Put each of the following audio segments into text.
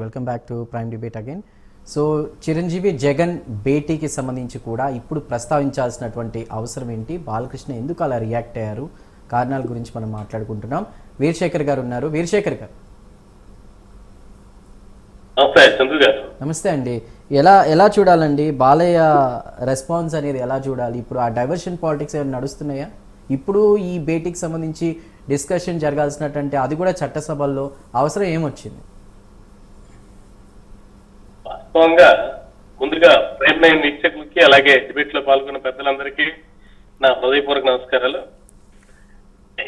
Welcome back to Prime Debate again. So Chiranjeevi Jagan భేటీకి సంబంధించి కూడా ఇప్పుడు ప్రస్తావించాల్సినటువంటి అవసరం ఏంటి, బాలకృష్ణ ఎందుకు అలా రియాక్ట్ అయ్యారు, కారణాల గురించి మనం మాట్లాడుకుంటున్నాం. వీరశేఖర్ గారు ఉన్నారు. వీరశేఖర్ గారు నమస్తే అండి. ఎలా చూడాలండి బాలయ్య రెస్పాన్స్ అనేది, ఎలా చూడాలి? ఇప్పుడు ఆ డైవర్షన్ పాలిటిక్స్ ఏమైనా నడుస్తున్నాయా? ఇప్పుడు ఈ భేటీకి సంబంధించి డిస్కషన్ జరగాల్సినటువంటి అది కూడా చట్టసభల్లో అవసరం ఏమొచ్చింది? వాస్తవంగా ముందుగా ప్రైమ్ నైన్ వీక్షకులకి అలాగే డిబేట్ లో పాల్గొన్న పెద్దలందరికీ నా హృదయపూర్వక నమస్కారాలు.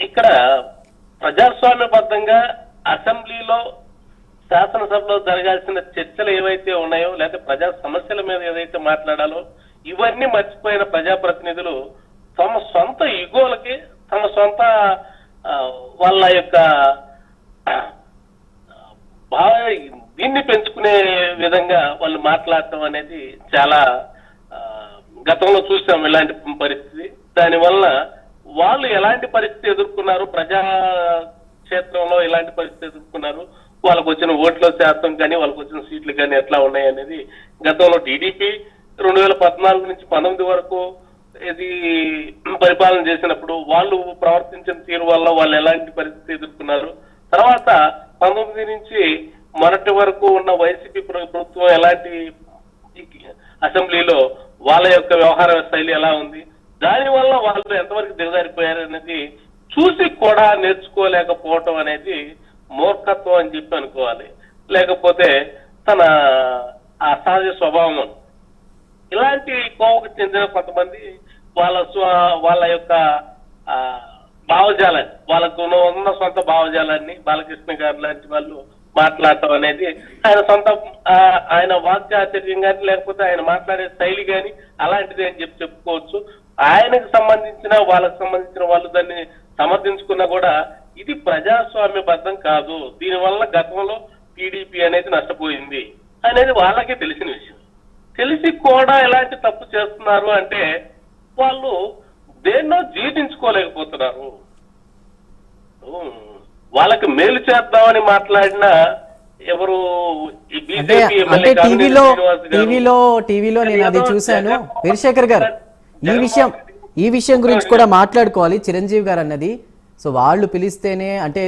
ఇక్కడ ప్రజాస్వామ్యబద్ధంగా అసెంబ్లీలో శాసనసభలో జరగాల్సిన చర్చలు ఏవైతే ఉన్నాయో లేదా ప్రజా సమస్యల మీద ఏదైతే మాట్లాడాలో ఇవన్నీ మర్చిపోయిన ప్రజాప్రతినిధులు తమ సొంత ఇగోలకి తమ సొంత వాళ్ళ యొక్క దీన్ని పెంచుకునే విధంగా వాళ్ళు మాట్లాడటం అనేది చాలా గతంలో చూసాం ఇలాంటి పరిస్థితి. దానివల్ల వాళ్ళు ఎలాంటి పరిస్థితి ఎదుర్కొన్నారు, ప్రజా క్షేత్రంలో ఎలాంటి పరిస్థితి ఎదుర్కొన్నారు, వాళ్ళకు వచ్చిన ఓట్ల శాతం కానీ వాళ్ళకు వచ్చిన సీట్లు కానీ ఎట్లా ఉన్నాయి అనేది గతంలో టీడీపీ 2014 నుంచి 19 వరకు ఇది పరిపాలన చేసినప్పుడు వాళ్ళు ప్రవర్తించిన తీరు వల్ల వాళ్ళు ఎలాంటి పరిస్థితి ఎదుర్కొన్నారు, తర్వాత 19 నుంచి మొన్నటి వరకు ఉన్న వైసీపీ ప్రభుత్వం ఎలాంటి అసెంబ్లీలో వాళ్ళ యొక్క వ్యవహార శైలి ఎలా ఉంది, దానివల్ల వాళ్ళు ఎంతవరకు దిగజారిపోయారు అనేది చూసి కూడా నేర్చుకోలేకపోవటం అనేది మూర్ఖత్వం అని చెప్పి అనుకోవాలి. లేకపోతే తన అసహజ స్వభావం. ఇలాంటి కోవకు చెందిన కొంతమంది వాళ్ళ యొక్క భావజాలాన్ని, వాళ్ళకు ఉన్న సొంత భావజాలాన్ని బాలకృష్ణ గారు లాంటి వాళ్ళు మాట్లాడటం అనేది ఆయన సొంత ఆయన వాక్చాతుర్యం కానీ లేకపోతే ఆయన మాట్లాడే శైలి కానీ అలాంటిది అని చెప్పి చెప్పుకోవచ్చు. ఆయనకు సంబంధించిన వాళ్ళకు సంబంధించిన వాళ్ళు దాన్ని సమర్థించుకున్నా కూడా ఇది ప్రజాస్వామ్యబద్ధం కాదు, దీనివల్ల గతంలో టీడీపీ అనేది నష్టపోయింది అనేది వాళ్ళకే తెలిసిన విషయం. తెలిసి కూడా ఎలాంటి తప్పు చేస్తున్నారు అంటే వాళ్ళు దేన్నో జీర్ణించుకోలేకపోతున్నారు. వాళ్ళకి మేలు చేద్దామని మాట్లాడిన ఎవరు టీవీలో నేను అది చూశాను. వీరశేఖర్ గారు ఈ విషయం గురించి కూడా మాట్లాడుకోవాలి. చిరంజీవి గారు అన్నది సో వాళ్ళు పిలిస్తేనే అంటే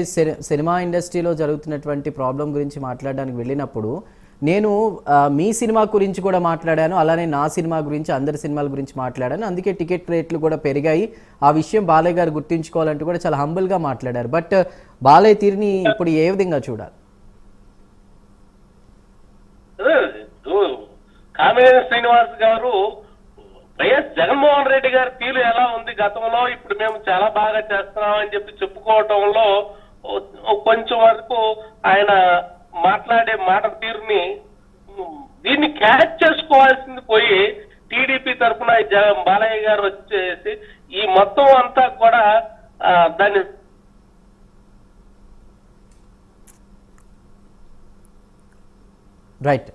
సినిమా ఇండస్ట్రీలో జరుగుతున్నటువంటి ప్రాబ్లం గురించి మాట్లాడడానికి వెళ్ళినప్పుడు నేను మీ సినిమా గురించి కూడా మాట్లాడాను, అలానే నా సినిమా గురించి, అందరి సినిమాల గురించి మాట్లాడాను, అందుకే టికెట్ రేట్లు కూడా పెరిగాయి, ఆ విషయం బాలయ్య గారు గుర్తించుకోవాలంటూ కూడా చాలా హంబుల్గా మాట్లాడారు. బట్ బాలయ్య తీరుని ఇప్పుడు ఏ విధంగా చూడాలి? కామినేని శ్రీనివాస్ గారు వైఎస్ జగన్మోహన్ రెడ్డి గారి తీరు ఎలా ఉంది గతంలో, ఇప్పుడు మేము చాలా బాగా చేస్తున్నాం అని చెప్పి చెప్పుకోవటంలో కొంచెం వరకు ఆయన మాట్లాడే మాట తీరుని దీన్ని క్యాచ్ చేసుకోవాల్సింది పోయి టీడీపీ తరఫున బాలయ్య గారు వచ్చేసి ఈ మొత్తం అంతా కూడా దాన్ని రైట్